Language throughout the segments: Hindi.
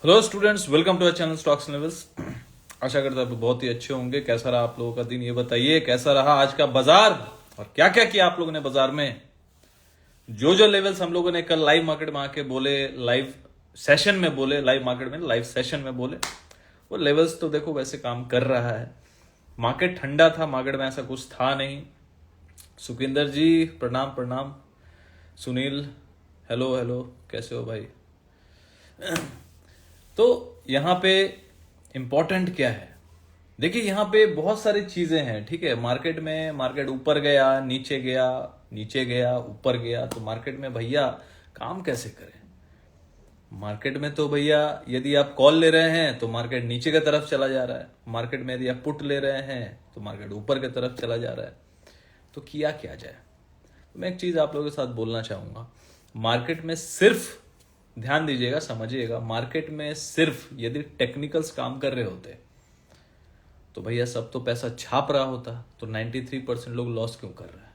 Hello students, welcome to our channel stocks levels. आशा करता हूँ बहुत ही अच्छे होंगे। कैसा रहा आप लोगों का दिन, ये बताइए। कैसा रहा आज का बाजार और क्या क्या किया आप लोगों ने बाजार में। जो जो लेवल्स हम लोगों ने कल लाइव मार्केट में आके बोले, लाइव सेशन में बोले, लाइव मार्केट में लाइव सेशन में बोले, वो लेवल्स तो देखो वैसे काम कर रहा है। मार्केट ठंडा था, मार्केट में ऐसा कुछ था नहीं। सुखिंदर जी प्रणाम प्रणाम। सुनील हेलो हेलो, कैसे हो भाई। तो यहाँ पे इंपॉर्टेंट क्या है, देखिए यहाँ पे बहुत सारी चीजें हैं। ठीक है, मार्केट में मार्केट ऊपर गया, नीचे गया, नीचे गया, ऊपर गया, तो मार्केट में भैया काम कैसे करें। मार्केट में तो भैया यदि आप कॉल ले रहे हैं तो मार्केट नीचे की तरफ चला जा रहा है। मार्केट में यदि आप पुट ले रहे हैं तो मार्केट ऊपर की तरफ चला जा रहा है। तो किया क्या जाए। मैं एक चीज आप लोगों के साथ बोलना चाहूंगा। मार्केट में सिर्फ ध्यान दीजिएगा, समझिएगा, मार्केट में सिर्फ यदि टेक्निकल्स काम कर रहे होते तो भैया सब तो पैसा छाप रहा होता। तो 93% लोग लॉस क्यों कर रहे हैं,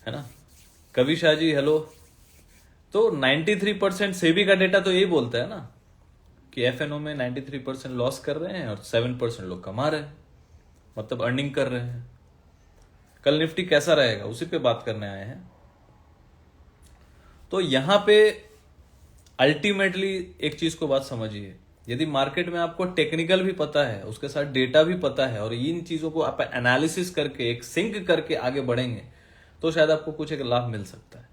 है ना। कवि शाह जी हेलो। तो 93% सेबी का डेटा तो यही बोलता है ना कि एफएनओ में 93% लॉस कर रहे हैं और 7% लोग कमा रहे हैं, मतलब अर्निंग कर रहे हैं। कल निफ्टी कैसा रहेगा उसी पे बात करने आए हैं। तो यहां पे अल्टीमेटली एक चीज को बात समझिए, यदि मार्केट में आपको टेक्निकल भी पता है, उसके साथ डेटा भी पता है, और इन चीजों को आप एनालिसिस करके एक सिंक करके आगे बढ़ेंगे तो शायद आपको कुछ एक लाभ मिल सकता है।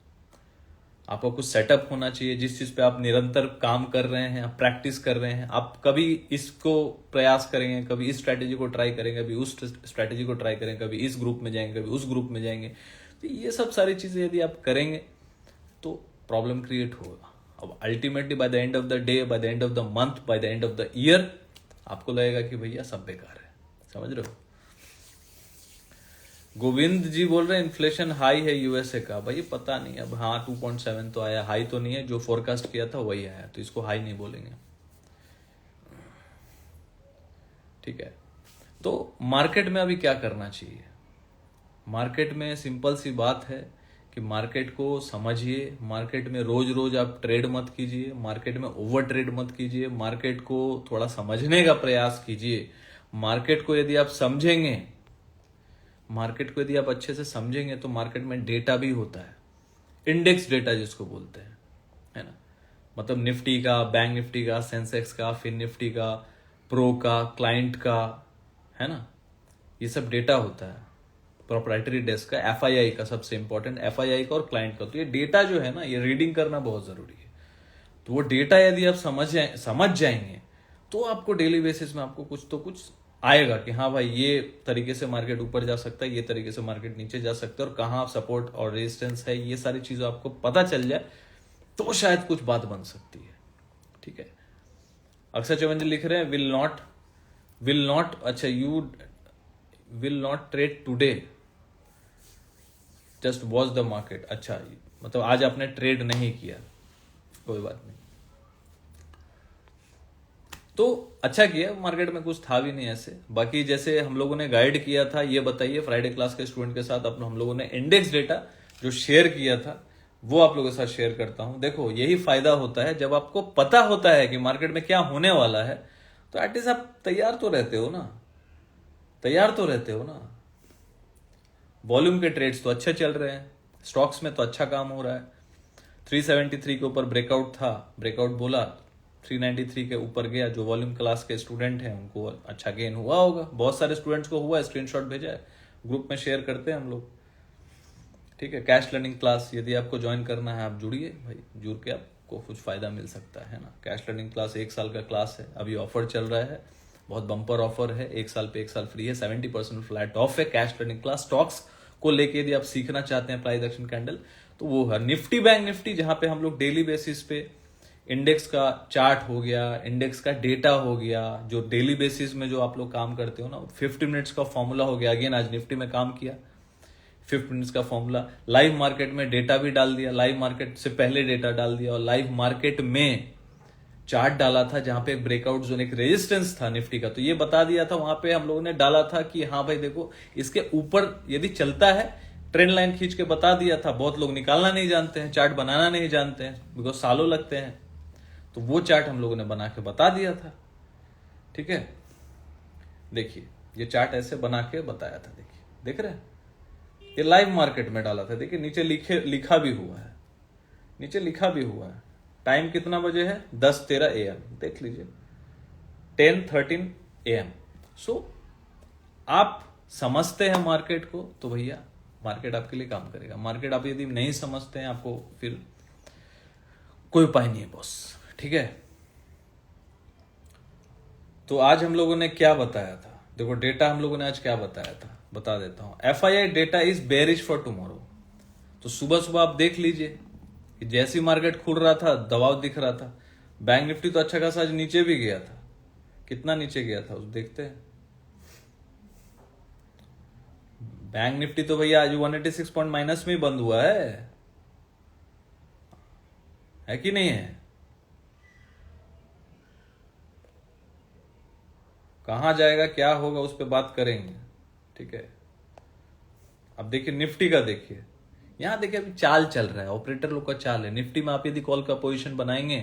आपको कुछ सेटअप होना चाहिए जिस चीज पे आप निरंतर काम कर रहे हैं, आप प्रैक्टिस कर रहे हैं। आप कभी इसको प्रयास करेंगे, कभी इस स्ट्रैटेजी को ट्राई करेंगे, कभी उस स्ट्रैटेजी को ट्राई करेंगे, कभी इस ग्रुप में जाएंगे, कभी उस ग्रुप में जाएंगे। तो ये सब सारी चीजें यदि आप करेंगे तो प्रॉब्लम क्रिएट होगा। अब ultimately by the end of the day, by the end of the month, by the end of the year आपको लगेगा कि भैया सब बेकार है। समझ रहे हो। गोविंद जी बोल रहे हैं इन्फ्लेशन हाई है यूएसए का। भाई पता नहीं, अब हाँ 2.7 तो आया, हाई तो नहीं है, जो फोरकास्ट किया था वही आया, तो इसको हाई नहीं बोलेंगे। ठीक है, तो मार्केट में अभी क्या करना चाहिए। मार्केट में सिंपल सी बात है कि मार्केट को समझिए। मार्केट में रोज रोज आप ट्रेड मत कीजिए, मार्केट में ओवर ट्रेड मत कीजिए, मार्केट को थोड़ा समझने का प्रयास कीजिए। मार्केट को यदि आप समझेंगे, मार्केट को यदि आप अच्छे से समझेंगे तो मार्केट में डेटा भी होता है, इंडेक्स डेटा जिसको बोलते हैं, है ना। मतलब निफ्टी का, बैंक निफ्टी का, सेंसेक्स का, फिन निफ्टी का, प्रो का, क्लाइंट का, है ना, ये सब डेटा होता है। प्रोप्राइटरी डेस्क का, एफआईआई का, सबसे इंपॉर्टेंट एफआईआई का और क्लाइंट का। तो ये डेटा जो है ना, ये रीडिंग करना बहुत जरूरी है। तो वो डेटा यदि आप समझ जाएंगे तो आपको डेली बेसिस में आपको कुछ तो कुछ आएगा कि हाँ भाई ये तरीके से मार्केट ऊपर जा सकता है, ये तरीके से मार्केट नीचे जा सकता है, और कहाँ सपोर्ट और रेजिस्टेंस है, ये सारी चीजें आपको पता चल जाए तो शायद कुछ बात बन सकती है। ठीक है, अक्षय चवन जी लिख रहे हैं विल नॉट, अच्छा you will not trade today, just watch the market. अच्छा, मतलब आज आपने ट्रेड नहीं किया, कोई बात नहीं। तो अच्छा किया, मार्केट में कुछ था भी नहीं ऐसे। बाकी जैसे हम लोगों ने गाइड किया था, ये बताइए फ्राइडे क्लास के स्टूडेंट के साथ हम लोगों ने इंडेक्स डेटा जो शेयर किया था वो आप लोगों के साथ शेयर करता हूं। देखो यही फायदा होता है जब आपको पता होता है कि मार्केट में क्या होने वाला है, तो एटलीस्ट आप तैयार तो रहते हो ना, तैयार तो रहते हो ना। वॉल्यूम के ट्रेड्स तो अच्छे चल रहे हैं, स्टॉक्स में तो अच्छा काम हो रहा है। 373 के ऊपर ब्रेकआउट था, ब्रेकआउट बोला, 393 के ऊपर गया। जो वॉल्यूम क्लास के स्टूडेंट हैं उनको अच्छा गेन हुआ होगा, बहुत सारे स्टूडेंट्स को हुआ है, स्क्रीनशॉट भेजा है, ग्रुप में शेयर करते हैं हम लोग। ठीक है, कैश लर्निंग क्लास यदि आपको ज्वाइन करना है आप जुड़िए भाई, जुड़ के आपको कुछ फायदा मिल सकता है ना। कैश लर्निंग क्लास 1 साल का क्लास है, अभी ऑफर चल रहा है, बहुत बम्पर ऑफर है, 1 साल पे 1 साल फ्री है, 70% फ्लैट ऑफ है। कैश लर्निंग क्लास स्टॉक्स को लेके यदि आप सीखना चाहते हैं, प्राइस एक्शन कैंडल, तो वो है निफ्टी बैंक निफ्टी, जहां पे हम लोग डेली बेसिस पे इंडेक्स का चार्ट हो गया, इंडेक्स का डेटा हो गया, जो डेली बेसिस में जो आप लोग काम करते हो ना, 50 मिनट्स का फॉर्मूला हो गया। अगेन आज निफ्टी में काम किया, 50 मिनट्स का फॉर्मूला, लाइव मार्केट में डेटा भी डाल दिया, लाइव मार्केट से पहले डेटा डाल दिया, और लाइव मार्केट में चार्ट डाला था जहां पे एक ब्रेकआउट जोन, एक रेजिस्टेंस था निफ्टी का, तो ये बता दिया था। वहां पे हम लोगों ने डाला था कि हाँ भाई देखो इसके ऊपर यदि चलता है, ट्रेंड लाइन खींच के बता दिया था। बहुत लोग निकालना नहीं जानते हैं, चार्ट बनाना नहीं जानते हैं, बिकॉज सालों लगते हैं। तो वो चार्ट हम लोगों ने बना के बता दिया था। ठीक है, देखिए ये चार्ट ऐसे बना के बताया था, देखिए देख रहे हैं, ये लाइव मार्केट में डाला था। देखिए नीचे लिखा भी हुआ है, नीचे लिखा भी हुआ है। टाइम कितना बजे है? 10:13 AM, देख लीजिए 10:13 AM। सो आप समझते हैं मार्केट को तो भैया मार्केट आपके लिए काम करेगा। मार्केट आप यदि नहीं समझते हैं, आपको फिर कोई उपाय नहीं है बॉस। ठीक है, तो आज हम लोगों ने क्या बताया था? देखो डेटा हम लोगों ने आज क्या बताया था, बता देता हूं। FII data is bearish for tomorrow. तो सुबह सुबह आप देख लीजिए कि जैसी मार्केट खुल रहा था दबाव दिख रहा था। बैंक निफ्टी तो अच्छा खासा आज नीचे भी गया था। कितना नीचे गया था उस देखते हैं। बैंक निफ्टी तो भैया आज 186 पॉइंट माइनस में ही बंद हुआ है कि नहीं है? कहां जाएगा, क्या होगा, उस पर बात करेंगे। ठीक है, अब देखिए निफ्टी का, देखिए यहां देखिए अभी चाल चल रहा है, ऑपरेटर लोग का चाल है। निफ्टी में आप यदि कॉल का पोजीशन बनाएंगे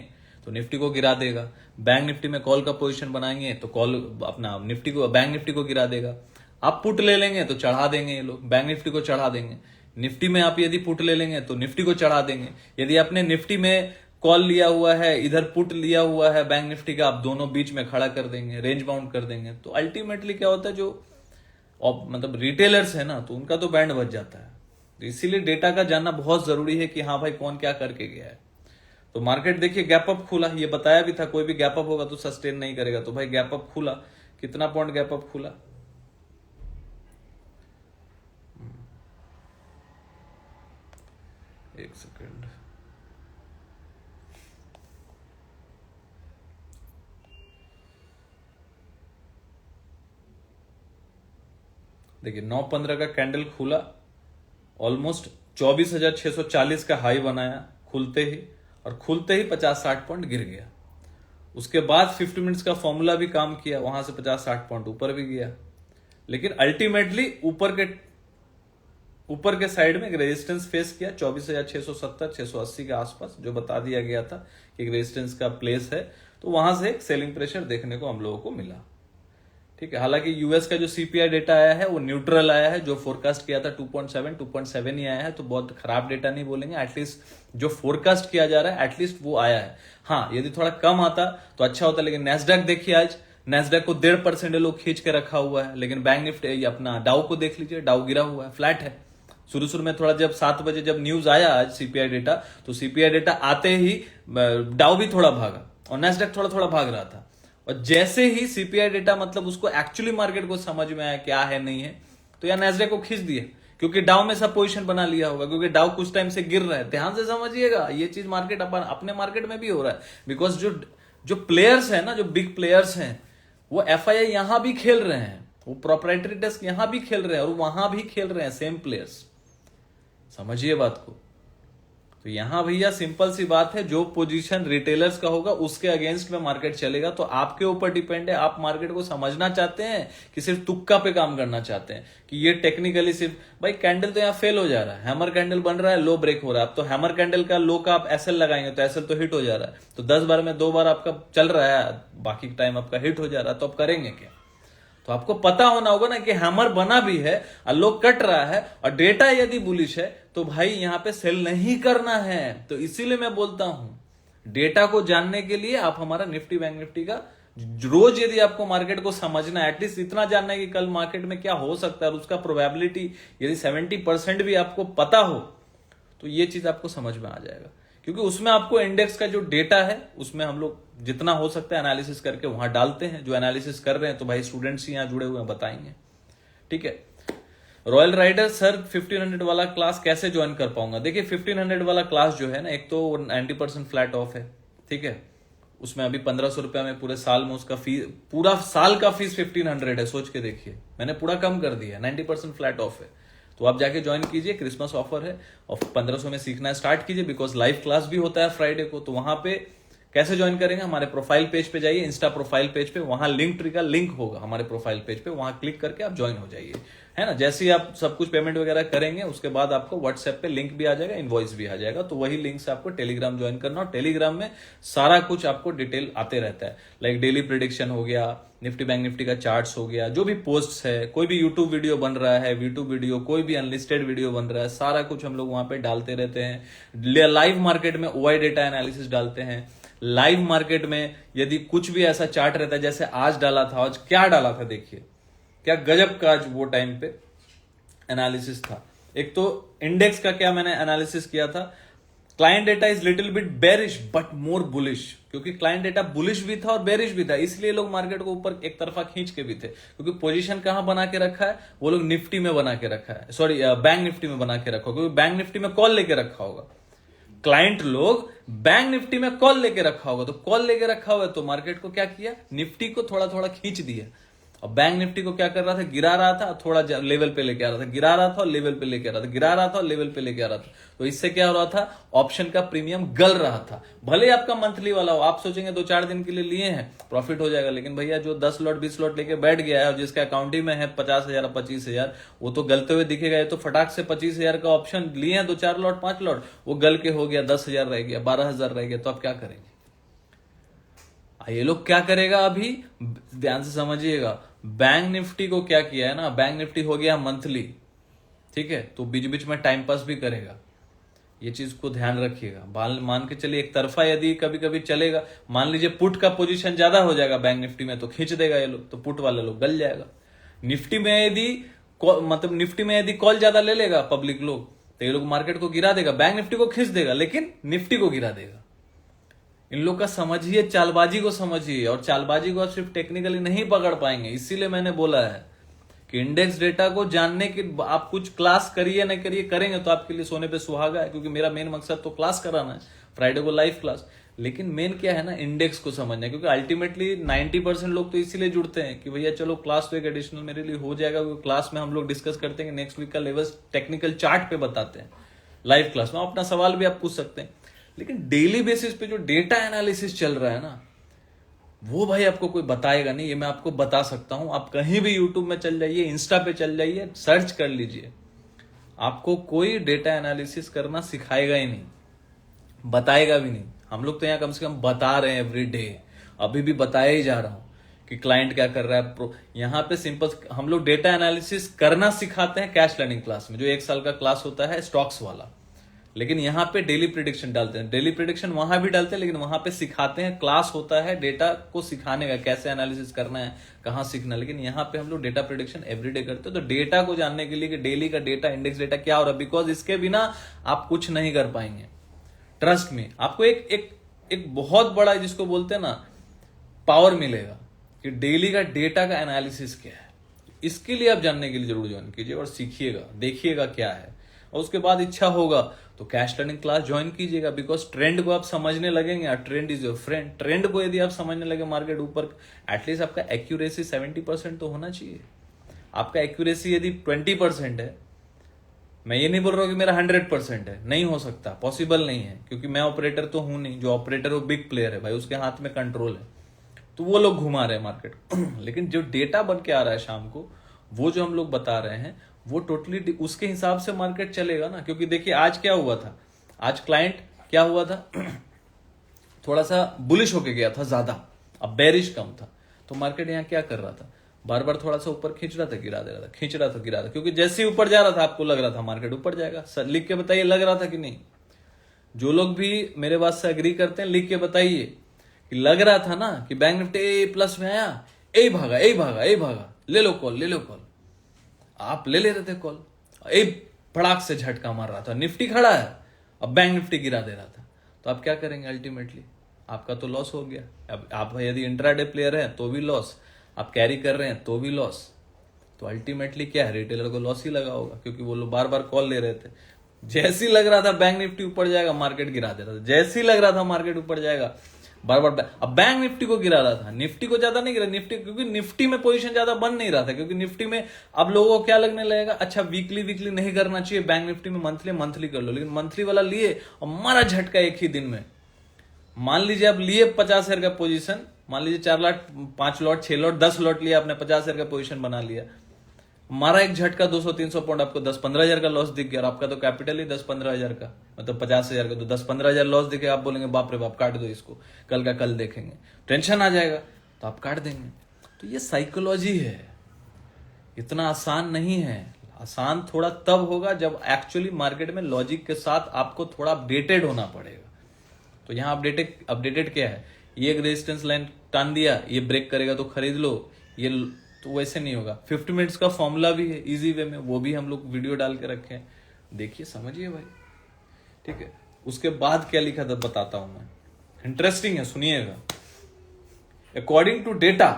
तो निफ्टी को गिरा देगा। बैंक निफ्टी में कॉल का पोजीशन बनाएंगे तो कॉल अपना निफ्टी को, बैंक निफ्टी को गिरा देगा। आप पुट ले लेंगे तो चढ़ा देंगे ये लोग, बैंक निफ्टी को चढ़ा देंगे। निफ्टी में आप यदि पुट ले लेंगे तो निफ्टी को चढ़ा देंगे। यदि आपने निफ्टी में कॉल लिया हुआ है, इधर पुट लिया हुआ है बैंक निफ्टी का, आप दोनों बीच में खड़ा कर देंगे, रेंज बाउंड कर देंगे। तो अल्टीमेटली क्या होता है, जो मतलब रिटेलर्स है ना, तो उनका तो बैंड बच जाता है। तो इसीलिए डेटा का जानना बहुत जरूरी है कि हाँ भाई कौन क्या करके गया है। तो मार्केट देखिए गैप अप खुला, ये बताया भी था कोई भी गैप अप होगा तो सस्टेन नहीं करेगा। तो भाई गैप अप खुला, कितना पॉइंट गैप अप खुला? एक सेकेंड, देखिए 9:15 का कैंडल खुला, ऑलमोस्ट 24,640 का हाई बनाया खुलते ही, और खुलते ही 50-60 पॉइंट गिर गया। उसके बाद 50 मिनट्स का फॉर्मूला भी काम किया, वहां से 50-60 पॉइंट ऊपर भी गया। लेकिन अल्टीमेटली ऊपर के साइड में एक रेजिस्टेंस फेस किया 24,670 680 के आसपास, जो बता दिया गया था कि एक रेजिस्टेंस का प्लेस है। तो वहां से एक सेलिंग प्रेशर देखने को हम लोगों को मिला। ठीक है, हालांकि यूएस का जो सीपीआई डेटा आया है वो न्यूट्रल आया है। जो फोरकास्ट किया था 2.7 ही आया है, तो बहुत खराब डेटा नहीं बोलेंगे। एटलीस्ट जो फोरकास्ट किया जा रहा है एटलीस्ट वो आया है। हाँ, यदि थोड़ा कम आता तो अच्छा होता। लेकिन नेस्डैक देखिए, आज नेस्डैक को 1.5% लोग खींच के रखा हुआ है। लेकिन बैंक निफ्टी अपना डाउ को देख लीजिए, डाउ गिरा हुआ है, फ्लैट है। शुरू में थोड़ा जब 7 बजे जब न्यूज आया आज सीपीआई डेटा, तो सीपीआई डेटा आते ही डाउ भी थोड़ा भागा और नेस्डैक थोड़ा थोड़ा भाग रहा था। और जैसे ही सीपीआई डेटा मतलब उसको एक्चुअली मार्केट को समझ में आया क्या है नहीं है, तो यार नेस्डैक को खींच दिया, क्योंकि डाउ में सब पोजीशन बना लिया होगा, क्योंकि डाउ कुछ टाइम से गिर रहा है। ध्यान से समझिएगा, ये चीज मार्केट अपने मार्केट में भी हो रहा है। बिकॉज जो प्लेयर्स है ना, जो बिग प्लेयर्स हैं, वो एफआईआई यहां भी खेल रहे हैं, वो प्रोप्राइटरी डेस्क यहां भी खेल रहे हैं और वहां भी खेल रहे हैं, सेम प्लेयर्स। समझिए बात को। तो यहां भैया सिंपल सी बात है, जो पोजीशन रिटेलर्स का होगा उसके अगेंस्ट में मार्केट चलेगा। तो आपके ऊपर डिपेंड है, आप मार्केट को समझना चाहते हैं कि सिर्फ तुक्का पे काम करना चाहते हैं कि ये टेक्निकली सिर्फ, भाई कैंडल तो यहां फेल हो जा रहा है, हैमर कैंडल बन रहा है, लो ब्रेक हो रहा है। अब तो हैमर कैंडल का लो का आप एसएल लगाएंगे तो एसएल तो हिट हो जा रहा है। तो 10 बार में 2 बार आपका चल रहा है, बाकी टाइम आपका हिट हो जा रहा है, तो आप करेंगे क्या? तो आपको पता होना होगा ना कि हैमर बना भी है और लोग कट रहा है और डेटा यदि बुलिश है तो भाई यहां पे सेल नहीं करना है। तो इसीलिए मैं बोलता हूं, डेटा को जानने के लिए आप हमारा निफ्टी बैंक निफ्टी का रोज यदि आपको मार्केट को समझना है, एटलीस्ट इतना जानना है कि कल मार्केट में क्या हो सकता है और उसका प्रोबेबिलिटी यदि 70% भी आपको पता हो तो ये चीज आपको समझ में आ जाएगा। क्योंकि उसमें आपको इंडेक्स का जो डेटा है उसमें हम लोग जितना हो सकता है एनालिसिस करके वहां डालते हैं। जो एनालिसिस कर रहे हैं तो भाई स्टूडेंट्स ही यहां जुड़े हुए हैं, बताएंगे। ठीक है, रॉयल राइडर सर 1500 वाला क्लास कैसे ज्वाइन कर पाऊंगा? देखिए 1500 वाला क्लास जो है ना, एक तो 90% फ्लैट ऑफ है। ठीक है, उसमें अभी 1500 रुपया में पूरे साल में उसका फीस, पूरा साल का फीस 1500 है। सोच के देखिए, मैंने पूरा कम कर दिया, 90% फ्लैट ऑफ है। तो आप जाके ज्वाइन कीजिए, क्रिसमस ऑफर है और 1500 में सीखना स्टार्ट कीजिए। बिकॉज लाइव क्लास भी होता है फ्राइडे को, तो वहां पे कैसे ज्वाइन करेंगे? हमारे प्रोफाइल पेज पे जाइए, इंस्टा प्रोफाइल पेज पे, वहां लिंक ट्री का लिंक होगा हमारे प्रोफाइल पेज पे, वहां क्लिक करके आप ज्वाइन हो जाइए, है ना। जैसे ही आप सब कुछ पेमेंट वगैरह करेंगे उसके बाद आपको व्हाट्सएप पे लिंक भी आ जाएगा, इनवॉइस भी आ जाएगा, तो वही लिंक से आपको टेलीग्राम ज्वाइन करना, और टेलीग्राम में सारा कुछ आपको डिटेल आते रहता है, लाइक डेली प्रिडिक्शन हो गया, निफ्टी बैंक निफ्टी का चार्ट्स हो गया, जो भी पोस्ट्स है, कोई भी यूट्यूब वीडियो बन रहा है, यूट्यूब वीडियो, कोई भी अनलिस्टेड वीडियो बन रहा है, सारा कुछ हम लोग वहां पे डालते रहते हैं। लाइव मार्केट में ओआई डेटा एनालिसिस डालते हैं। लाइव मार्केट में यदि कुछ भी ऐसा चार्ट रहता है, जैसे आज डाला था, आज क्या डाला था देखिए, क्या गजब का आज वो टाइम पे एनालिसिस था। एक तो इंडेक्स का क्या मैंने एनालिसिस किया था, client data is little bit bearish but more bullish, क्योंकि क्लाइंट डेटा बुलिश भी था और बेरिश भी था, इसलिए लोग मार्केट को ऊपर एक तरफा खींच के भी थे, क्योंकि पोजीशन कहां बना के रखा है, वो लोग निफ्टी में बना के रखा है, सॉरी बैंक निफ्टी में बना के रखा होगा, क्योंकि बैंक निफ्टी में कॉल लेके रखा होगा, क्लाइंट लोग बैंक निफ्टी में कॉल लेके रखा होगा, तो कॉल लेके रखा हुआ तो मार्केट को क्या किया, निफ्टी को थोड़ा थोड़ा खींच दिया, और बैंक निफ्टी को क्या कर रहा था, गिरा रहा था, थोड़ा लेवल पे लेके आ रहा था, गिरा रहा था और लेवल पे लेके आ रहा था, गिरा रहा था और लेवल पे लेके आ रहा था, तो इससे क्या हो रहा था, ऑप्शन का प्रीमियम गल रहा था। भले आपका मंथली वाला हो, आप सोचेंगे 2-4 दिन के लिए लिए हैं प्रॉफिट हो जाएगा, लेकिन भैया जो 10 लॉट 20 लॉट लेके बैठ गया है और जिसका अकाउंट ही में है 50,000 25,000, वो तो गलते हुए दिखेगा, ये तो फटाक से 25,000 का ऑप्शन लिए हैं, 2-4 लॉट 5 लॉट, वो गल के हो गया 10,000 रह गया, 12,000 रह गया, तो आप क्या करेंगे? ये लोग क्या करेगा, अभी ध्यान से समझिएगा, बैंक निफ्टी को क्या किया है ना, बैंक निफ्टी हो गया मंथली, ठीक है, तो बीच बीच में टाइम पास भी करेगा, ये चीज को ध्यान रखिएगा। मान के चलिए एक तरफा यदि कभी कभी चलेगा, मान लीजिए पुट का पोजीशन ज्यादा हो जाएगा बैंक निफ्टी में, तो खींच देगा ये लोग, तो पुट वाले लोग गल जाएगा। निफ्टी में यदि मतलब निफ्टी में यदि कॉल ज्यादा ले लेगा पब्लिक लोग, तो ये लोग मार्केट को गिरा देगा, बैंक निफ्टी को खींच देगा लेकिन निफ्टी को गिरा देगा। इन लोग का समझिए, चालबाजी को समझिए, और चालबाजी को आप सिर्फ टेक्निकली नहीं पकड़ पाएंगे, इसीलिए मैंने बोला है कि इंडेक्स डेटा को जानने की आप कुछ क्लास करिए ना करिए, करेंगे तो आपके लिए सोने पे सुहागा है, क्योंकि मेरा मेन मकसद तो क्लास कराना है, फ्राइडे को लाइव क्लास, लेकिन मेन क्या है ना, इंडेक्स को समझना है, क्योंकि अल्टीमेटली 90% लोग तो इसीलिए जुड़ते हैं कि भैया चलो क्लास तो एक एडिशनल मेरे लिए हो जाएगा, क्योंकि क्लास में हम लोग डिस्कस करते हैं कि नेक्स्ट वीक का लेवल टेक्निकल चार्ट पे बताते हैं, लाइव क्लास में अपना सवाल भी आप पूछ सकते हैं। लेकिन डेली बेसिस पे जो डेटा एनालिसिस चल रहा है ना, वो भाई आपको कोई बताएगा नहीं, ये मैं आपको बता सकता हूं। आप कहीं भी यूट्यूब में चल जाइए, इंस्टा पे चल जाइए, सर्च कर लीजिए, आपको कोई डेटा एनालिसिस करना सिखाएगा ही नहीं, बताएगा भी नहीं। हम लोग तो यहाँ कम से कम बता रहे हैं एवरी डे, अभी भी बताया ही जा रहा हूं कि क्लाइंट क्या कर रहा है। यहाँ पे सिंपल हम लोग डेटा एनालिसिस करना सिखाते हैं कैश लर्निंग क्लास में, जो 1 साल का क्लास होता है स्टॉक्स वाला, लेकिन यहाँ पे डेली प्रिडिक्शन डालते हैं, डेली प्रिडिक्शन वहां भी डालते हैं, लेकिन वहां पे सिखाते हैं, क्लास होता है डेटा को सिखाने का, कैसे एनालिसिस करना है, कहाँ सीखना है। लेकिन यहाँ पे हम लोग डेटा प्रिडिक्शन एवरीडे करते हैं, तो डेटा को जानने के लिए कि डेली का डेटा, इंडेक्स डेटा क्या हो रहा है, बिकॉज इसके बिना आप कुछ नहीं कर पाएंगे। ट्रस्ट में आपको एक बहुत बड़ा, जिसको बोलते हैं ना, पावर मिलेगा कि डेली का डेटा का एनालिसिस क्या है। इसके लिए आप जानने के लिए जरूर ज्वाइन कीजिए और सीखिएगा, देखिएगा क्या है, और उसके बाद इच्छा होगा तो कैश लर्निंग क्लास ज्वाइन कीजिएगा, बिकॉज ट्रेंड को आप समझने लगेंगे, trend is your friend. Trend को यदि आप समझने लगे, मार्केट ऊपर, एटलीस्ट आपका एक्यूरेसी 70% तो होना चाहिए। आपका एक्यूरेसी यदि 20% है, मैं ये नहीं बोल रहा हूं कि मेरा 100% है, नहीं हो सकता, पॉसिबल नहीं है, क्योंकि मैं ऑपरेटर तो हूं नहीं, जो ऑपरेटर वो बिग प्लेयर है भाई, उसके हाथ में कंट्रोल है, तो वो लोग घुमा रहे हैं मार्केट लेकिन जो डेटा बन के आ रहा है शाम को, वो जो हम लोग बता रहे हैं, वो टोटली उसके हिसाब से मार्केट चलेगा ना। क्योंकि देखिए आज क्या हुआ था, आज क्लाइंट क्या हुआ था थोड़ा सा बुलिश होके गया था ज्यादा, अब बेरिश कम था, तो मार्केट यहाँ क्या कर रहा था, बार बार थोड़ा सा ऊपर खींच रहा था, गिरा दे रहा था, खींच रहा था, गिरा था, क्योंकि जैसे ही ऊपर जा रहा था आपको लग रहा था मार्केट ऊपर जाएगा। सर लिख के बताइए, लग रहा था कि नहीं? जो लोग भी मेरे बात से एग्री करते हैं, लिख के बताइए कि लग रहा था ना कि बैंक निफ्टी ए प्लस में आया, ए भागा, ए भागा, ए भागा, ले लो कॉल, ले लो कॉल। आप ले ले रहे थे कॉल, ए फड़ाक से झटका मार रहा था, निफ्टी खड़ा है, अब बैंक निफ्टी गिरा दे रहा था, तो आप क्या करेंगे? अल्टीमेटली आपका तो लॉस हो गया। अब आप यदि इंट्राडे प्लेयर हैं तो भी लॉस, आप कैरी कर रहे हैं तो भी लॉस, तो अल्टीमेटली क्या है, रिटेलर को लॉस ही लगा होगा, क्योंकि वो लोग बार बार कॉल ले रहे थे। जैसे ही लग रहा था बैंक निफ्टी ऊपर जाएगा, मार्केट गिरा दे रहा था, जैसे ही लग रहा था मार्केट ऊपर जाएगा, बार बार अब बैंक निफ्टी को गिरा रहा था, निफ्टी को ज्यादा नहीं गिरा, निफ्टी, क्योंकि निफ्टी में पोजीशन ज्यादा बन नहीं रहा था, क्योंकि निफ्टी में अब लोगों को क्या लगने लगेगा, अच्छा वीकली नहीं करना चाहिए, बैंक निफ्टी में मंथली कर लो, लेकिन मंथली वाला लिए और मारा झटका एक ही दिन में, मान लीजिए आप लिए 50,000 का पोजीशन, मान लीजिए 4 लॉट, 5 लॉट, 6 लॉट, 10 लॉट लिया आपने, 50,000 का पोजीशन बना लिया, मारा एक झटका 200-300 पॉइंट, आपको 10-15,000 का लॉस दिख गया, और आपका तो कैपिटल ही 10-15,000 का, मतलब 50,000 का, तो 10-15,000 लॉस दिखे, आप बोलेंगे बाप रे बाप काट दो इसको, कल का कल देखेंगे, टेंशन आ जाएगा, तो आप काट देंगे। तो ये साइकोलॉजी है, इतना आसान नहीं है। आसान थोड़ा तब होगा जब एक्चुअली मार्केट में लॉजिक के साथ आपको थोड़ा अपडेटेड होना पड़ेगा। तो यहाँ अपडेटेड क्या है, ये एक रेजिस्टेंस लाइन टान दिया, ये ब्रेक करेगा तो खरीद लो, ये तो वैसे नहीं होगा। 50 मिनट्स का फॉर्मूला भी है इजी वे में, वो भी हम लोग वीडियो डाल के रखे हैं, देखिए समझिए भाई, ठीक है। उसके बाद क्या लिखा था बताता हूं मैं, इंटरेस्टिंग है, सुनिएगा। अकॉर्डिंग टू डेटा,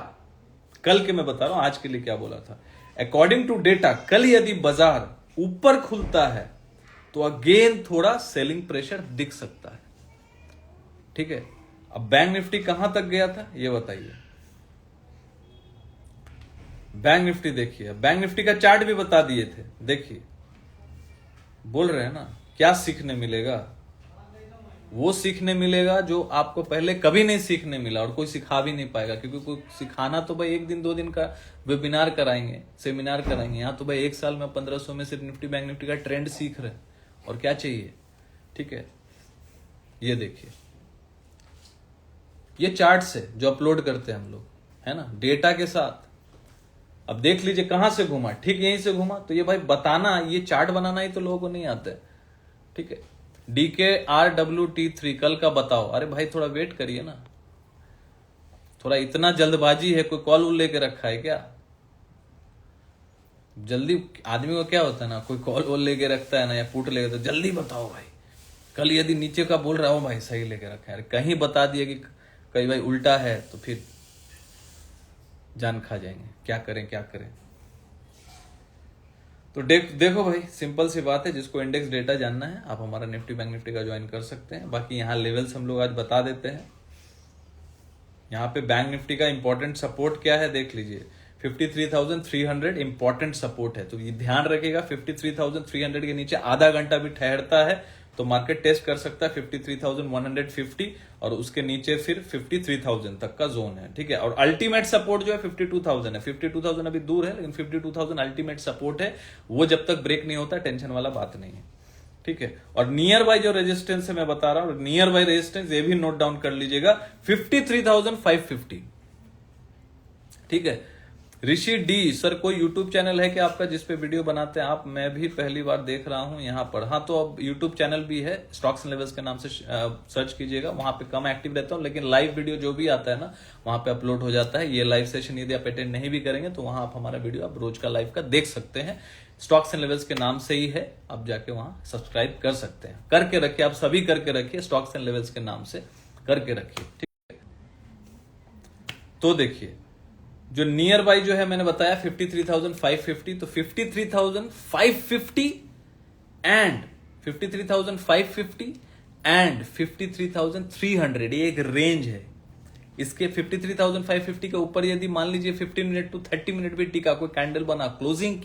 कल के मैं बता रहा हूं, आज के लिए क्या बोला था। अकॉर्डिंग टू डेटा, कल यदि बाजार ऊपर खुलता है तो अगेन थोड़ा सेलिंग प्रेशर दिख सकता है, ठीक है। अब बैंक निफ्टी कहां तक गया था ये बताइए। बैंक निफ्टी देखिए, बैंक निफ्टी का चार्ट भी बता दिए थे, देखिए बोल रहे हैं ना, क्या सीखने मिलेगा, वो सीखने मिलेगा जो आपको पहले कभी नहीं सीखने मिला, और कोई सिखा भी नहीं पाएगा, क्योंकि कोई सिखाना तो भाई 1 दिन 2 दिन का वेबिनार कराएंगे, सेमिनार कराएंगे। यहाँ तो भाई 1 साल में 1500 में सिर्फ निफ्टी बैंक निफ्टी का ट्रेंड सीख रहे हैं, और क्या चाहिए, ठीक है। ये देखिए, ये चार्ट्स है जो अपलोड करते हैं हम लोग, है ना, डेटा के साथ। अब देख लीजिए कहां से घुमा, ठीक यहीं से घुमा, तो ये भाई बताना, ये चार्ट बनाना ही तो लोगों को नहीं आता है, ठीक है। DKRWT3 कल का बताओ, अरे भाई थोड़ा वेट करिए ना, थोड़ा इतना जल्दबाजी है, कोई कॉल वॉल लेके रखा है क्या? जल्दी आदमी को क्या होता है ना, कोई कॉल वॉल लेके रखता है ना, या पुट लेके, तो जल्दी बताओ भाई। कल यदि नीचे का बोल रहा हो भाई सही लेके रखा है, कहीं बता दिया कि कहीं भाई उल्टा है, तो फिर जान खा जाएंगे, क्या करें क्या करें। तो देखो भाई, सिंपल सी बात है, जिसको इंडेक्स डेटा जानना है आप हमारा निफ्टी बैंक निफ्टी का ज्वाइन कर सकते हैं। बाकी यहाँ लेवल्स हम लोग आज बता देते हैं। यहाँ पे बैंक निफ्टी का इंपॉर्टेंट सपोर्ट क्या है देख लीजिए, 53,300 इंपॉर्टेंट सपोर्ट है, तो ये ध्यान रखिएगा। 53,300 के नीचे आधा घंटा भी ठहरता है तो मार्केट टेस्ट कर सकता है 53,150, और उसके नीचे फिर 53,000 तक का जोन है, ठीक है। और अल्टीमेट सपोर्ट जो है 52,000 है। 52,000 अभी दूर है, लेकिन 52,000 अल्टीमेट सपोर्ट है, वो जब तक ब्रेक नहीं होता टेंशन वाला बात नहीं है, ठीक है। और नियर बाय जो रेजिस्टेंस है मैं बता रहा हूं, नियर बाय रेजिस्टेंस ये भी नोट डाउन कर लीजिएगा, 53,550, ठीक है। ऋषि डी सर, कोई यूट्यूब चैनल है कि आपका जिस पे वीडियो बनाते हैं आप? मैं भी पहली बार देख रहा हूं यहाँ पर। हाँ, तो अब यूट्यूब चैनल भी है, स्टॉक्स एंड लेवल्स के नाम से सर्च कीजिएगा, वहां पे कम एक्टिव रहता हूं, लेकिन लाइव वीडियो जो भी आता है ना वहां पे अपलोड हो जाता है। ये लाइव सेशन यदि आप अटेंड नहीं भी करेंगे तो वहां आप हमारा वीडियो आप रोज का लाइव का देख सकते हैं, स्टॉक्स एंड लेवल्स के नाम से ही है, आप जाके वहां सब्सक्राइब कर सकते हैं। करके रखिए, आप सभी करके रखिए, स्टॉक्स एंड लेवल्स के नाम से करके रखिए, ठीक है। तो देखिए, जो नियर बाई जो है मैंने बताया 53,550, तो 53,550 एंड 53,550 एंड 53,300, ये एक रेंज है। इसके 53,550 के ऊपर यदि मान लीजिए 15 मिनट टू 30 मिनट भी टिका, कोई कैंडल बना, क्लोजिंग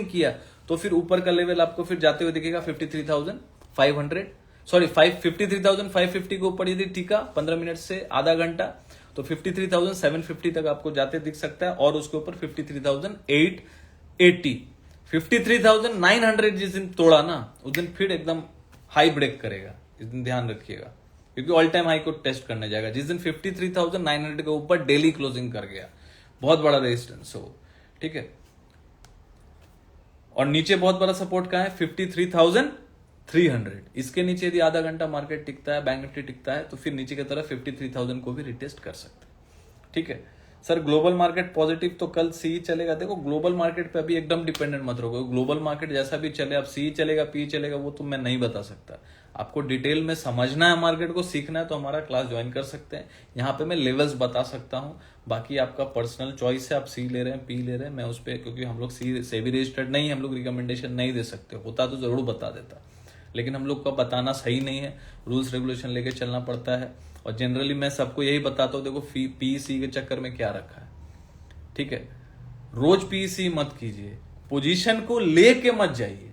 किया, तो फिर ऊपर का लेवल आपको फिर जाते हुए दिखेगा 53,500, सॉरी 53,550 के ऊपर यदि टिका 15 मिनट से आधा घंटा, तो 53,750 तक आपको जाते दिख सकता है, और उसके ऊपर 53,880, 53,900 जिस दिन तोड़ा ना उस दिन फिर एकदम हाई ब्रेक करेगा, इस दिन ध्यान रखिएगा, क्योंकि ऑल टाइम हाई को टेस्ट करने जाएगा। जिस दिन 53,900 के ऊपर डेली क्लोजिंग कर गया, बहुत बड़ा रेजिस्टेंस हो, ठीक है। और नीचे बहुत बड़ा सपोर्ट का है 53,300, इसके नीचे यदि आधा घंटा मार्केट टिकता है, बैंक निफ्टी टिकता है, तो फिर नीचे की तरफ 53,000 को भी रिटेस्ट कर सकते हैं, ठीक है। सर ग्लोबल मार्केट पॉजिटिव तो कल सी चलेगा, देखो ग्लोबल मार्केट पे अभी एकदम डिपेंडेंट मत रहो, ग्लोबल मार्केट जैसा भी चले, अब सी चलेगा पी चलेगा वो तो मैं नहीं बता सकता। आपको डिटेल में समझना है मार्केट को, सीखना है, तो हमारा क्लास ज्वाइन कर सकते हैं। यहाँ पे मैं लेवल्स बता सकता हूँ, बाकी आपका पर्सनल चॉइस है, आप सी ले रहे हैं पी ले रहे हैं, मैं उस पर, क्योंकि हम लोग सी से भी रजिस्टर्ड नहीं है, हम लोग रिकमेंडेशन नहीं दे सकते, होता तो जरूर बता देता, लेकिन हम लोग का बताना सही नहीं है, रूल्स रेगुलेशन लेके चलना पड़ता है। और जनरली मैं सबको यही बताता हूँ, देखो पीसी के चक्कर में क्या रखा है, ठीक है। रोज पीसी मत कीजिए, पोजीशन को लेके मत जाइए,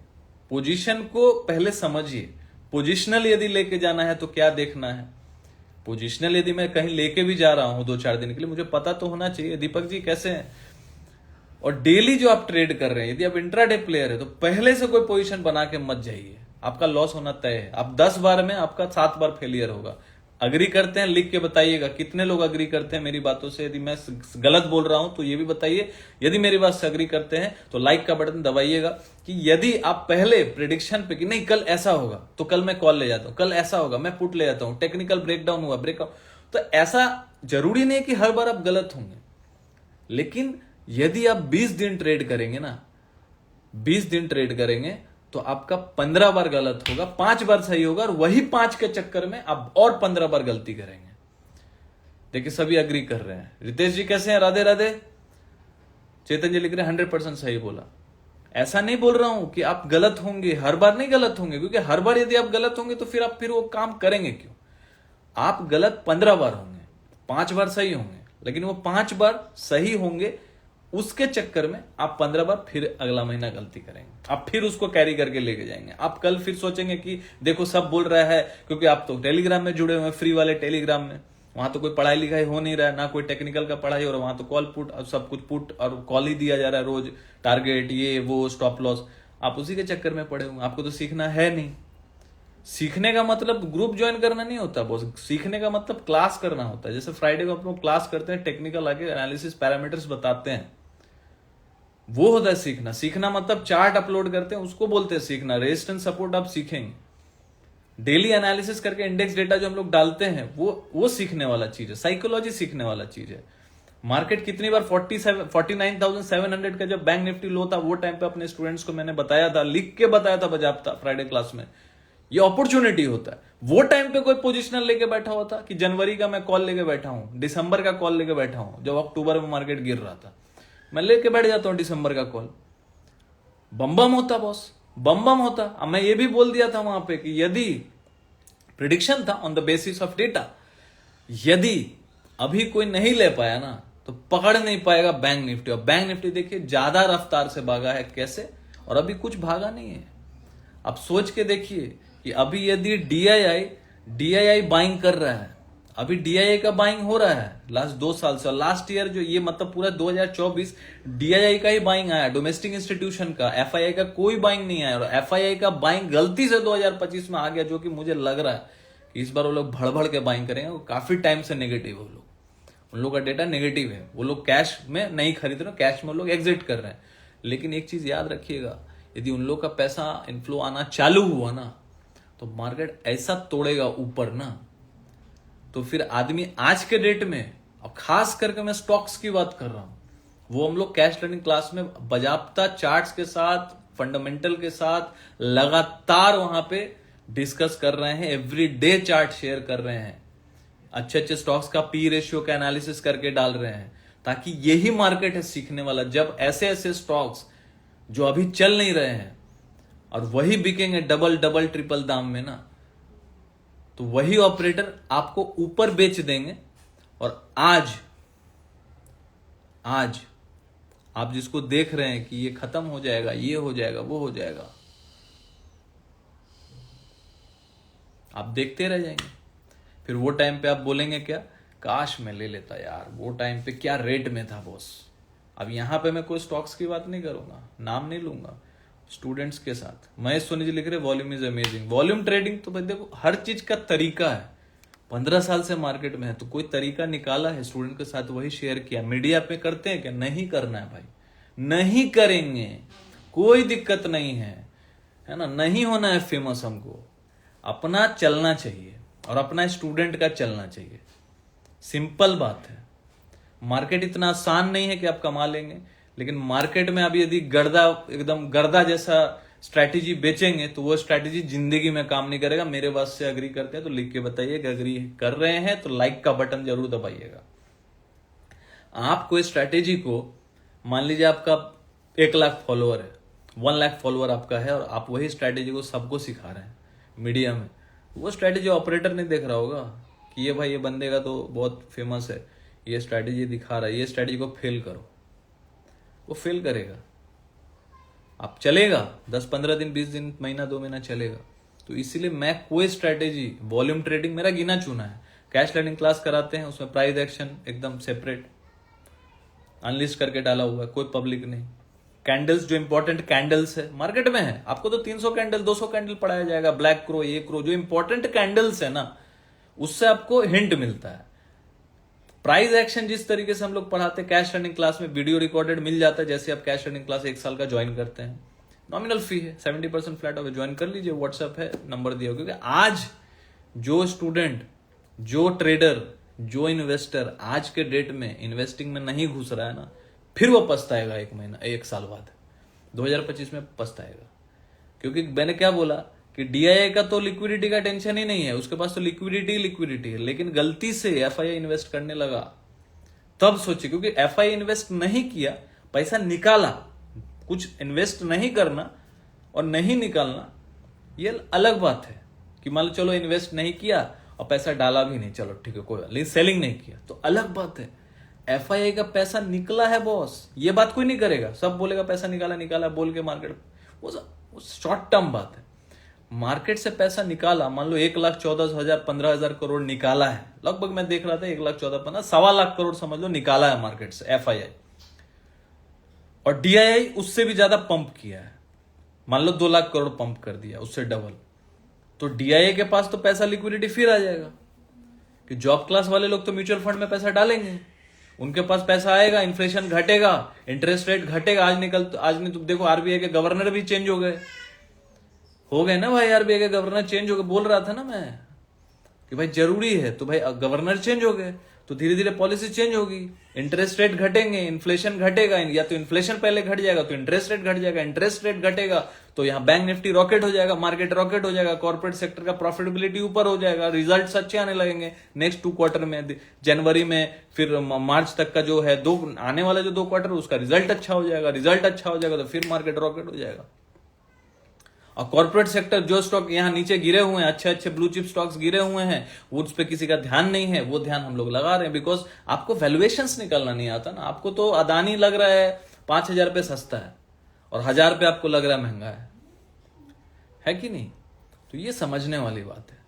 पोजीशन को पहले समझिए। पोजिशनल यदि लेके जाना है तो क्या देखना है, पोजिशनल यदि मैं कहीं लेके भी जा रहा हूं 2-4 दिन के लिए, मुझे पता तो होना चाहिए दीपक जी कैसे हैं। और डेली जो आप ट्रेड कर रहे हैं, यदि आप इंट्राडे प्लेयर है तो पहले से कोई पोजीशन बना के मत जाइए, आपका लॉस होना तय है। आप 10 बार में आपका 7 बार फेलियर होगा। अग्री करते हैं लिख के बताइएगा, कितने लोग अग्री करते हैं मेरी बातों से। यदि मैं गलत बोल रहा हूं तो ये भी बताइए। यदि मेरी बात से अग्री करते हैं तो लाइक का बटन दबाइएगा। कि यदि आप पहले प्रिडिक्शन पे कि नहीं कल ऐसा होगा तो कल मैं कॉल ले जाता हूं, कल ऐसा होगा मैं पुट ले जाता हूं, टेक्निकल ब्रेकडाउन हुआ ब्रेकआउट, तो ऐसा जरूरी नहीं कि हर बार आप गलत होंगे। लेकिन यदि आप 20 दिन ट्रेड करेंगे ना, 20 दिन ट्रेड करेंगे तो आपका 15 बार गलत होगा, 5 बार सही होगा, और वही 5 के चक्कर में आप और 15 बार गलती करेंगे। देखिए सभी अग्री कर रहे हैं। रितेश जी कैसे हैं? राधे राधे। चेतन जी लिख रहे हैं 100% सही बोला। ऐसा नहीं बोल रहा हूं कि आप गलत होंगे, हर बार नहीं गलत होंगे, क्योंकि हर बार यदि आप गलत होंगे तो फिर वो काम करेंगे क्यों। आप गलत 15 बार होंगे, 5 बार सही होंगे, लेकिन वो 5 बार सही होंगे उसके चक्कर में आप 15 बार फिर अगला महीना गलती करेंगे। आप फिर उसको कैरी करके लेके जाएंगे। आप कल फिर सोचेंगे कि देखो सब बोल रहा है, क्योंकि आप तो टेलीग्राम में जुड़े हुए हैं, फ्री वाले टेलीग्राम में, वहां तो कोई पढ़ाई लिखाई हो नहीं रहा है, ना कोई टेक्निकल का पढ़ाई हो रहा है, वहां तो कॉल पुट सब कुछ पुट और कॉल ही दिया जा रहा है रोज, टारगेट ये वो स्टॉप लॉस। आप उसी के चक्कर में पड़े हुए। आपको तो सीखना है नहीं। सीखने का मतलब ग्रुप ज्वाइन करना नहीं होता बॉस, सीखने का मतलब क्लास करना होता है। जैसे फ्राइडे को हम लोग क्लास करते हैं, टेक्निकल आके एनालिसिस पैरामीटर्स बताते हैं, वो होता है सीखना। सीखना मतलब चार्ट अपलोड करते हैं उसको बोलते हैं सीखना। रेजिस्टेंस सपोर्ट आप सीखेंगे, डेली एनालिसिस करके इंडेक्स डेटा जो हम लोग डालते हैं वो सीखने वाला चीज है, साइकोलॉजी सीखने वाला चीज है। मार्केट कितनी बार 49,700 का जब बैंक निफ्टी लो था, वो टाइम पे अपने स्टूडेंट्स को मैंने बताया था, लिख के बताया था बजाबता फ्राइडे क्लास में, ये अपॉर्चुनिटी होता है। वो टाइम पे कोई पोजिशनल लेके बैठा हुआ था कि जनवरी का मैं कॉल लेके बैठा हूं, दिसंबर का कॉल लेके बैठा हूं, जब अक्टूबर में मार्केट गिर रहा था, मैं लेके बैठ जाता हूं दिसंबर का कॉल। बम बम होता बॉस, बम बम होता। अब मैं ये भी बोल दिया था वहां पे कि यदि प्रिडिक्शन था on the basis of data, यदि अभी कोई नहीं ले पाया ना तो पकड़ नहीं पाएगा बैंक निफ्टी। और बैंक निफ्टी देखिए ज्यादा रफ्तार से भागा है, कैसे, और अभी कुछ भागा नहीं है। आप सोच के देखिए कि अभी यदि डीआईआई बाइंग कर रहा है, अभी डीआईआई का बाइंग हो रहा है लास्ट 2 साल से, और लास्ट ईयर जो ये मतलब पूरा 2024 डीआईआई का ही बाइंग आया, डोमेस्टिक इंस्टीट्यूशन का, एफआईआई का कोई बाइंग नहीं आया। और एफआईआई का बाइंग गलती से 2025 में आ गया, जो कि मुझे लग रहा है कि इस बार वो लोग भड़ भड़ के बाइंग करेंगे। वो काफी टाइम से नेगेटिव है, वो लोग, उन लोग का डेटा नेगेटिव है, वो लोग कैश में नहीं खरीद रहे, कैश में लोग एग्जिट कर रहे हैं। लेकिन एक चीज याद रखिएगा, यदि उन लोग का पैसा इनफ्लो आना चालू हुआ ना तो मार्केट ऐसा तोड़ेगा ऊपर ना, तो फिर आदमी आज के डेट में, और खास करके मैं स्टॉक्स की बात कर रहा हूं, वो हम लोग कैश लर्निंग क्लास में बजाबता चार्ट्स के साथ, फंडामेंटल के साथ लगातार वहां पे डिस्कस कर रहे हैं, एवरी डे चार्ट शेयर कर रहे हैं, अच्छे अच्छे स्टॉक्स का पी रेशियो का एनालिसिस करके डाल रहे हैं, ताकि यही मार्केट है सीखने वाला। जब ऐसे ऐसे स्टॉक्स जो अभी चल नहीं रहे हैं और वही बिकेंगे डबल डबल ट्रिपल दाम में ना, तो वही ऑपरेटर आपको ऊपर बेच देंगे। और आज आप जिसको देख रहे हैं कि ये खत्म हो जाएगा, ये हो जाएगा, वो हो जाएगा, आप देखते रह जाएंगे। फिर वो टाइम पे आप बोलेंगे क्या, काश मैं ले लेता यार, वो टाइम पे क्या रेट में था बॉस। अब यहां पे मैं कोई स्टॉक्स की बात नहीं करूंगा, नाम नहीं लूंगा, स्टूडेंट्स के साथ। महेश सोनी जी लिख रहे volume is amazing. Volume trading तो भाई देखो हर चीज का तरीका है, 15 साल से मार्केट में है तो कोई तरीका निकाला है, स्टूडेंट के साथ वही शेयर किया। मीडिया पे करते हैं क्या? नहीं करना है भाई, नहीं करेंगे, कोई दिक्कत नहीं है ना। नहीं होना है फेमस, हमको अपना चलना चाहिए और अपना स्टूडेंट का चलना चाहिए। सिंपल बात है। मार्केट इतना आसान नहीं है कि आप कमा लेंगे, लेकिन मार्केट में अभी यदि गर्दा, एकदम गर्दा जैसा स्ट्रैटेजी बेचेंगे तो वो स्ट्रैटेजी जिंदगी में काम नहीं करेगा। मेरे बात से अग्री करते हैं तो लिख के बताइए कि अग्री कर रहे हैं, तो लाइक का बटन जरूर दबाइएगा। आप कोई स्ट्रैटेजी को, मान लीजिए आपका 1 लाख फॉलोअर है, 1 लाख फॉलोअर आपका है, और आप वही स्ट्रैटेजी को सबको सिखा रहे हैं मीडिया में, वो स्ट्रैटेजी ऑपरेटर नहीं देख रहा होगा कि ये भाई ये बंदे का तो बहुत फेमस है, ये स्ट्रैटेजी दिखा रहा है, ये स्ट्रैटेजी को फेल करो, वो फेल करेगा। आप चलेगा 10-15 दिन, 20 दिन, महीना 2 महीना चलेगा। तो इसीलिए मैं कोई स्ट्रैटेजी, वॉल्यूम ट्रेडिंग मेरा गिना चुना है, कैश लर्निंग क्लास कराते हैं, उसमें प्राइस एक्शन एकदम सेपरेट अनलिस्ट करके डाला हुआ है, कोई पब्लिक नहीं। कैंडल्स जो इंपॉर्टेंट कैंडल्स है मार्केट में है, आपको तो 300 कैंडल 200 कैंडल पढ़ाया जाएगा, ब्लैक क्रो ये क्रो, जो इंपॉर्टेंट कैंडल्स है ना उससे आपको हिंट मिलता है। प्राइस एक्शन जिस तरीके से हम लोग पढ़ाते हैं कैश लर्निंग क्लास में वीडियो रिकॉर्डेड मिल जाता है। जैसे आप कैश लर्निंग क्लास 1 साल का ज्वाइन करते हैं, नॉमिनल फी है 70% फ्लैट होकर ज्वाइन कर लीजिए, व्हाट्सएप है नंबर दिया, क्योंकि आज जो स्टूडेंट, जो ट्रेडर, जो इन्वेस्टर आज के डेट में इन्वेस्टिंग में नहीं घुस रहा है ना, फिर वो पछताएगा 1 साल बाद, 2025 में पछताएगा। क्योंकि मैंने क्या बोला कि डीआईआई का तो लिक्विडिटी का टेंशन ही नहीं है, उसके पास तो लिक्विडिटी है, लेकिन गलती से एफआईआई इन्वेस्ट करने लगा, तब सोचे। क्योंकि एफआईआई इन्वेस्ट नहीं किया, पैसा निकाला, कुछ इन्वेस्ट नहीं करना और नहीं निकालना ये अलग बात है। कि मान लो चलो इन्वेस्ट नहीं किया और पैसा डाला भी नहीं, चलो ठीक है कोई, लेकिन सेलिंग नहीं किया तो अलग बात है। एफआईआई का पैसा निकला है बॉस, ये बात कोई नहीं करेगा, सब बोलेगा पैसा निकाला बोल के मार्केट, वो शॉर्ट टर्म बात है। मार्केट से पैसा निकाला, मान लो 1,14,000 15,000 करोड़ निकाला है, लगभग मैं देख रहा था 1,14,15 1.25 लाख करोड़ समझ लो निकाला है मार्केट से एफआईआई, और डीआईआई उससे भी ज्यादा पंप किया है, मान लो 2 लाख करोड़ पंप कर दिया, उससे डबल। तो डीआईआई के पास तो पैसा लिक्विडिटी फिर आ जाएगा कि जॉब क्लास वाले लोग तो म्यूचुअल फंड में पैसा डालेंगे, उनके पास पैसा आएगा, इन्फ्लेशन घटेगा, इंटरेस्ट रेट घटेगा। आज नहीं तो देखो आरबीआई के गवर्नर भी चेंज हो गए ना भाई, आरबीआई के गवर्नर चेंज हो गए, बोल रहा था ना मैं कि भाई जरूरी है, तो भाई गवर्नर चेंज हो गए तो धीरे धीरे पॉलिसी चेंज होगी, इंटरेस्ट रेट घटेंगे, इन्फ्लेशन घटेगा, या तो इन्फ्लेशन पहले घट जाएगा तो इंटरेस्ट रेट घट जाएगा, इंटरेस्ट रेट घटेगा तो यहाँ बैंक निफ्टी रॉकेट हो जाएगा, मार्केट रॉकेट हो जाएगा, कॉर्पोरेट सेक्टर का प्रॉफिटेबिलिटी ऊपर हो जाएगा, रिजल्ट्स अच्छे आने लगेंगे नेक्स्ट 2 क्वार्टर में, जनवरी में फिर मार्च तक का जो है आने वाला जो 2 क्वार्टर उसका रिजल्ट अच्छा हो जाएगा, तो फिर मार्केट रॉकेट हो जाएगा। और कॉर्पोरेट सेक्टर जो स्टॉक यहाँ नीचे गिरे हुए हैं, अच्छे ब्लू चिप स्टॉक्स गिरे हुए हैं, वो उस पर किसी का ध्यान नहीं है, वो ध्यान हम लोग लगा रहे हैं। बिकॉज आपको वैल्यूएशंस निकालना नहीं आता ना, आपको तो अदानी लग रहा है 5,000 रुपये सस्ता है और 1,000 रुपये आपको लग रहा है महंगा है कि नहीं? तो ये समझने वाली बात है।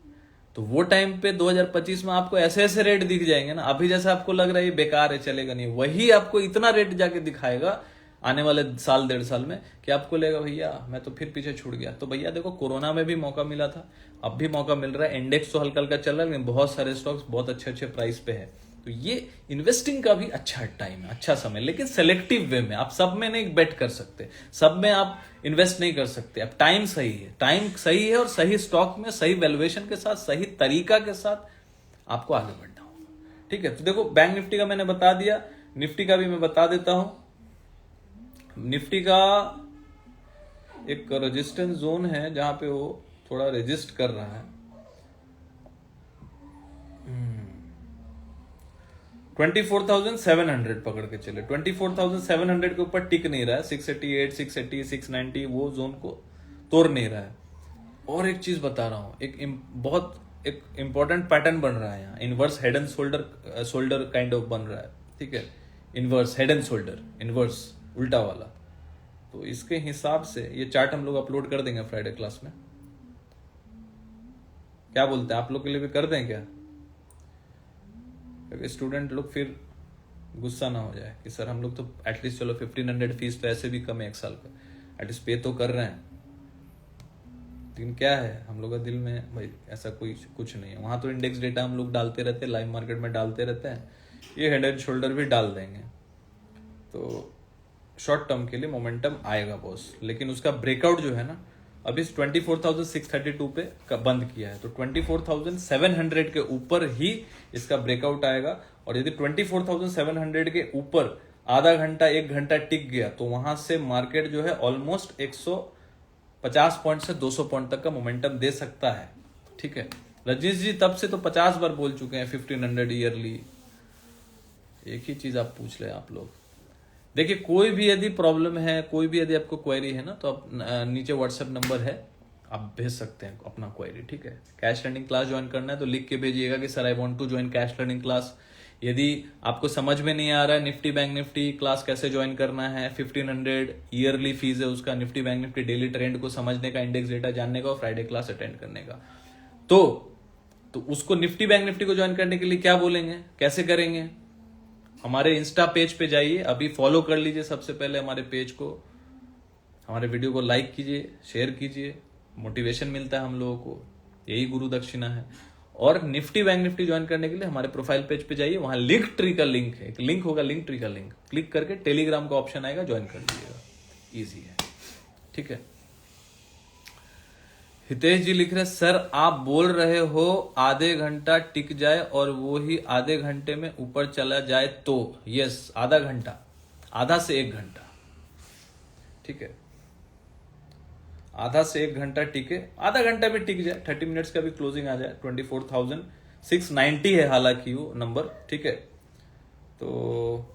तो वो टाइम पे 2025 में आपको ऐसे ऐसे रेट दिख जाएंगे ना, अभी जैसा आपको लग रहा है ये बेकार है चलेगा नहीं, वही आपको इतना रेट जाके दिखाएगा आने वाले साल 1.5 साल में कि आपको लगेगा भैया मैं तो फिर पीछे छूट गया। तो भैया देखो कोरोना में भी मौका मिला था, अब भी मौका मिल रहा है, इंडेक्स तो हल्का हल्का चल रहा है लेकिन बहुत सारे स्टॉक्स बहुत अच्छे प्राइस पे है। तो ये इन्वेस्टिंग का भी अच्छा टाइम है, अच्छा समय, लेकिन सेलेक्टिव वे में। आप सब में नहीं बेट कर सकते, सब में आप इन्वेस्ट नहीं कर सकते। अब टाइम सही है और सही स्टॉक में सही वैल्यूएशन के साथ सही तरीका के साथ आपको आगे बढ़ना होगा। ठीक है, तो देखो बैंक निफ्टी का मैंने बता दिया, निफ्टी का भी मैं बता देता हूं। निफ्टी का एक रेजिस्टेंस जोन है जहां पे वो थोड़ा रेजिस्ट कर रहा है, 24,700 पकड़ के चले, 24,700 के ऊपर टिक नहीं रहा है, 688 680 690 वो जोन को तोड़ नहीं रहा है। और एक चीज बता रहा हूं, एक इंपॉर्टेंट पैटर्न बन रहा है यहाँ, inverse head and shoulder kind of बन रहा है। ठीक है, inverse head and shoulder, inverse उल्टा वाला। तो इसके हिसाब से ये चार्ट हम लोग अपलोड कर देंगे फ्राइडे क्लास में, क्या बोलते हैं? आप लोग के लिए भी कर दें क्या? क्योंकि स्टूडेंट लोग फिर गुस्सा ना हो जाए कि सर हम लोग तो एटलीस्ट चलो 1,500 फीस तो ऐसे भी कम है 1 साल का, एटलीस्ट पे तो कर रहे हैं, लेकिन क्या है हम लोग का दिल में भाई ऐसा कुछ नहीं है। वहां तो इंडेक्स डेटा हम लोग डालते रहते हैं, लाइव मार्केट में डालते रहते हैं, ये हेड एंड शोल्डर भी डाल देंगे। तो शॉर्ट टर्म के लिए मोमेंटम आएगा बॉस, लेकिन उसका ब्रेकआउट जो है ना अभी 24,632 पे बंद किया है, तो 24,700 के ऊपर ही इसका ब्रेकआउट आएगा। और यदि 24,700 के ऊपर आधा घंटा 1 घंटा टिक गया तो वहां से मार्केट जो है ऑलमोस्ट 150 पॉइंट से 200 पॉइंट तक का मोमेंटम दे सकता है। ठीक है, रजनीश जी तब से तो 50 बार बोल चुके हैं 1,500 ईयरली, एक ही चीज आप पूछ रहे हैं आप लोग। देखिए कोई भी यदि प्रॉब्लम है, कोई भी यदि आपको क्वेरी है ना, तो आप नीचे व्हाट्सएप नंबर है, आप भेज सकते हैं अपना क्वेरी। ठीक है, कैश लर्निंग क्लास ज्वाइन करना है तो लिख के भेजिएगा कि sir I want to join cash learning class. यदि आपको समझ में नहीं आ रहा है निफ्टी बैंक निफ्टी क्लास कैसे ज्वाइन करना है, 1,500 ईयरली फीस है उसका, Nifty Bank Nifty daily trend को समझने का, इंडेक्स डेटा जानने का और फ्राइडे क्लास अटेंड करने का, तो तो उसको निफ्टी बैंक निफ्टी को ज्वाइन करने के लिए क्या बोलेंगे, कैसे करेंगे? हमारे इंस्टा पेज पे जाइए, अभी फॉलो कर लीजिए सबसे पहले हमारे पेज को, हमारे वीडियो को लाइक कीजिए, शेयर कीजिए, मोटिवेशन मिलता है हम लोगों को, यही गुरु दक्षिणा है। और निफ्टी बैंक निफ्टी ज्वाइन करने के लिए हमारे प्रोफाइल पेज पे जाइए, वहां लिंक ट्री का लिंक है, एक लिंक होगा, लिंक ट्री का लिंक क्लिक करके टेलीग्राम का ऑप्शन आएगा, ज्वाइन कर लीजिएगा, इजी है, ठीक है। हितेश जी लिख रहे, सर आप बोल रहे हो आधे घंटा टिक जाए और वो ही आधे घंटे में ऊपर चला जाए तो? यस, आधा घंटा, आधा से 1 घंटा, ठीक है, आधा से 1 घंटा टिके, आधा घंटा भी टिक जाए, 30 मिनट्स का भी क्लोजिंग आ जाए, 24,690 है हालांकि वो नंबर, ठीक है। तो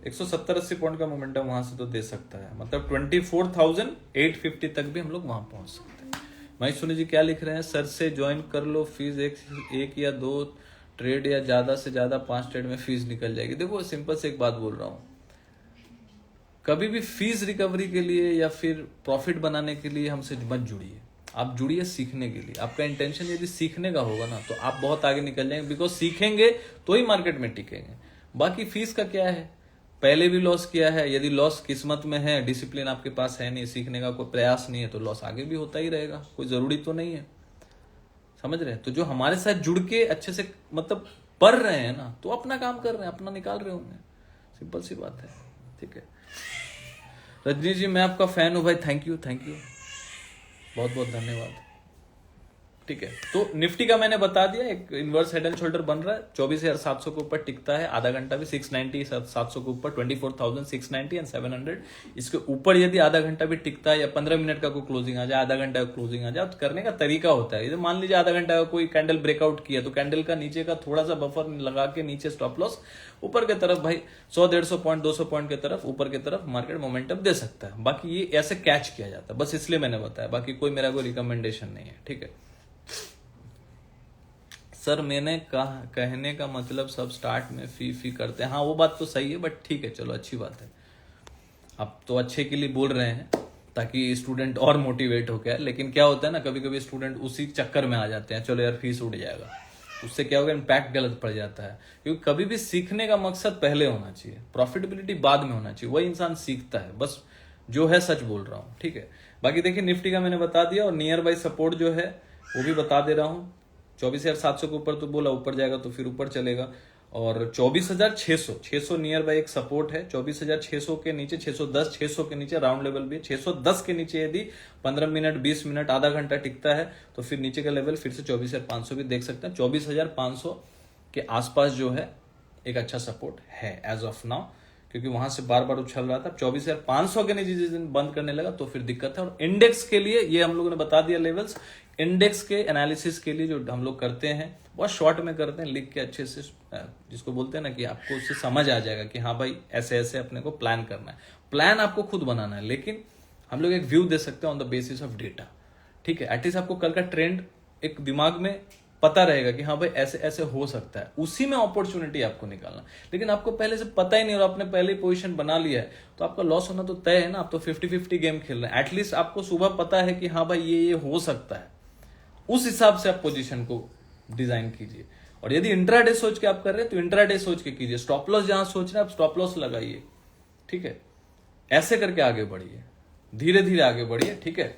170-80 पॉइंट का मोमेंटम वहां से तो दे सकता है, मतलब 24,850 तक भी हम लोग वहां पहुंच सकते हैं। महेश सोनी जी क्या लिख रहे हैं, सर से ज्वाइन कर लो, फीस एक या 2 ट्रेड या ज्यादा से ज्यादा 5 ट्रेड में फीस निकल जाएगी। देखो सिंपल से एक बात बोल रहा हूं, कभी भी फीस रिकवरी के लिए या फिर प्रॉफिट बनाने के लिए हमसे मत जुड़िए, आप जुड़िए सीखने के लिए। आपका इंटेंशन यदि सीखने का होगा ना तो आप बहुत आगे निकल जाएंगे, बिकॉज सीखेंगे तो ही मार्केट में टिकेंगे। बाकी फीस का क्या है, पहले भी लॉस किया है, यदि लॉस किस्मत में है, डिसिप्लिन आपके पास है नहीं, सीखने का कोई प्रयास नहीं है, तो लॉस आगे भी होता ही रहेगा, कोई जरूरी तो नहीं है, समझ रहे हैं। तो जो हमारे साथ जुड़ के अच्छे से मतलब पढ़ रहे हैं ना, तो अपना काम कर रहे हैं, अपना निकाल रहे होंगे, सिंपल सी बात है, ठीक है। रजनी जी मैं आपका फैन हूं भाई, थैंक यू, बहुत बहुत धन्यवाद, ठीक है। तो निफ्टी का मैंने बता दिया, एक इनवर्स हेड एंड शोल्डर बन रहा है, 24,700 के ऊपर टिकता है, आधा घंटा भी 690 700 के ऊपर, 24,690 एंड 700। इसके ऊपर यदि आधा घंटा भी टिकता है या 15 मिनट का कोई क्लोजिंग आ जाए, आधा घंटा का क्लोजिंग आ जाए, तो करने का तरीका होता है। मान लीजिए आधा घंटा का कोई कैंडल ब्रेकआउट किया, तो कैंडल का नीचे का थोड़ा सा बफर लगा के नीचे स्टॉप लॉस, ऊपर की तरफ भाई 100-150 पॉइंट 200 पॉइंट की तरफ ऊपर की तरफ मार्केट मोमेंटम दे सकता है। बाकी ये ऐसे कैच किया जाता है, बस इसलिए मैंने बताया, बाकी कोई मेरा कोई रिकमेंडेशन नहीं है, ठीक है। सर मैंने कहने का मतलब सब स्टार्ट में फी करते हैं, हाँ वो बात तो सही है, बट ठीक है, चलो अच्छी बात है, आप तो अच्छे के लिए बोल रहे हैं ताकि स्टूडेंट और मोटिवेट हो गया। लेकिन क्या होता है ना, कभी कभी स्टूडेंट उसी चक्कर में आ जाते हैं, चलो यार फीस उड़ जाएगा, उससे क्या होगा, इम्पैक्ट गलत पड़ जाता है। क्योंकि कभी भी सीखने का मकसद पहले होना चाहिए, प्रॉफिटेबिलिटी बाद में होना चाहिए, वही इंसान सीखता है, बस जो है सच बोल रहा हूँ, ठीक है। बाकी देखिए निफ्टी का मैंने बता दिया, और नियर बाई सपोर्ट जो है वो भी बता दे रहा हूँ। 24,700 के ऊपर तो बोला ऊपर जाएगा तो फिर ऊपर चलेगा, और 24,600 नियर बाई एक सपोर्ट है। 24,600 के नीचे 610, 600 के नीचे राउंड लेवल भी है, 610 के नीचे यदि 15 मिनट 20 मिनट आधा घंटा टिकता है तो फिर नीचे का लेवल फिर से 24,500 भी देख सकते हैं। 24,500 के आसपास जो है एक अच्छा सपोर्ट है एज ऑफ नाउ, क्योंकि वहां से बार बार उछल रहा था। 24,500 के नीचे जिस दिन बंद करने लगा तो फिर दिक्कत है। और इंडेक्स के लिए ये हम लोगों ने बता दिया लेवल्स। इंडेक्स के एनालिसिस के लिए जो हम लोग करते हैं बहुत शॉर्ट में करते हैं, लिख के अच्छे से, जिसको बोलते हैं ना कि आपको उससे समझ आ जाएगा कि हाँ भाई ऐसे ऐसे अपने को प्लान करना है। प्लान आपको खुद बनाना है, लेकिन हम लोग एक व्यू दे सकते हैं on the basis of data, ठीक है। एटलीस्ट आपको कल का ट्रेंड एक दिमाग में पता रहेगा कि हाँ भाई ऐसे ऐसे हो सकता है, उसी में अपॉर्चुनिटी आपको निकालना। लेकिन आपको पहले से पता ही नहीं और आपने पहले पोजीशन बना लिया है तो आपका लॉस होना तो तय है ना। आप तो 50-50 गेम खेल रहे हैं। एटलीस्ट आपको सुबह पता है कि हाँ भाई ये हो सकता है, उस हिसाब से आप पोजीशन को डिजाइन कीजिए। और यदि इंट्राडे सोच के आप कर रहे हैं तो इंट्राडे सोच के कीजिए। स्टॉप लॉस जहां सोच रहे हैं आप स्टॉप लॉस लगाइए, ठीक है। ऐसे करके आगे बढ़िए, धीरे धीरे आगे बढ़िए, ठीक है।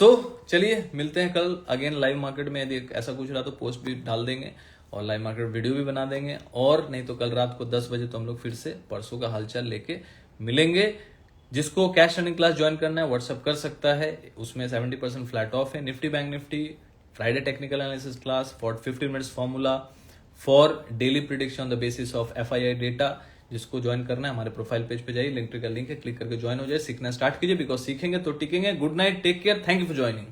तो चलिए मिलते हैं कल अगेन लाइव मार्केट में। यदि ऐसा कुछ रहा तो पोस्ट भी डाल देंगे और लाइव मार्केट वीडियो भी बना देंगे, और नहीं तो कल रात को 10 बजे तो हम लोग फिर से परसों का हालचाल लेके मिलेंगे। जिसको कैश अर्निंग क्लास ज्वाइन करना है व्हाट्सअप कर सकता है, उसमें 70% फ्लैट ऑफ है। Nifty Bank Nifty Friday technical analysis class for 15 minutes formula for daily prediction on the basis of FII data. जिसको ज्वाइन करना है हमारे प्रोफाइल पेज पे जाइए, लिंक का लिंक है, क्लिक करके ज्वाइन हो जाए, सीखना स्टार्ट कीजिए, बिकॉज सीखेंगे तो टिकेंगे। Good night, take care, thank you for joining.